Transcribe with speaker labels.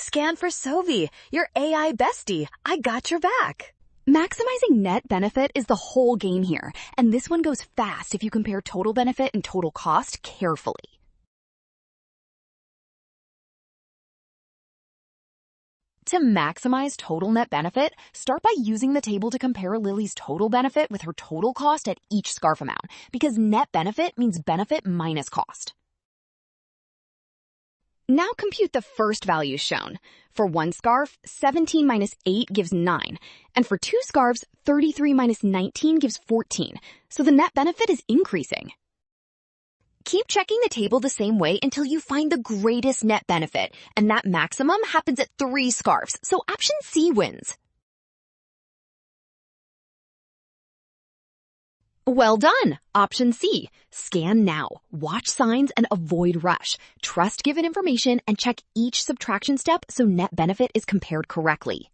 Speaker 1: Scan for Sovi, your AI bestie. I got your back.
Speaker 2: Maximizing net benefit is the whole game here, and this one goes fast if you compare total benefit and total cost carefully. To maximize total net benefit, start by using the table to compare Lily's total benefit with her total cost at each scarf amount, because net benefit means benefit minus cost. Now compute the first values shown. For one scarf, 17 minus 8 gives 9. And for two scarves, 33 minus 19 gives 14. So the net benefit is increasing. Keep checking the table the same way until you find the greatest net benefit, and that maximum happens at 3 scarves, so option C wins. Well done! Option C. Scan now. Watch signs and avoid rush. Trust given information and check each subtraction step so net benefit is compared correctly.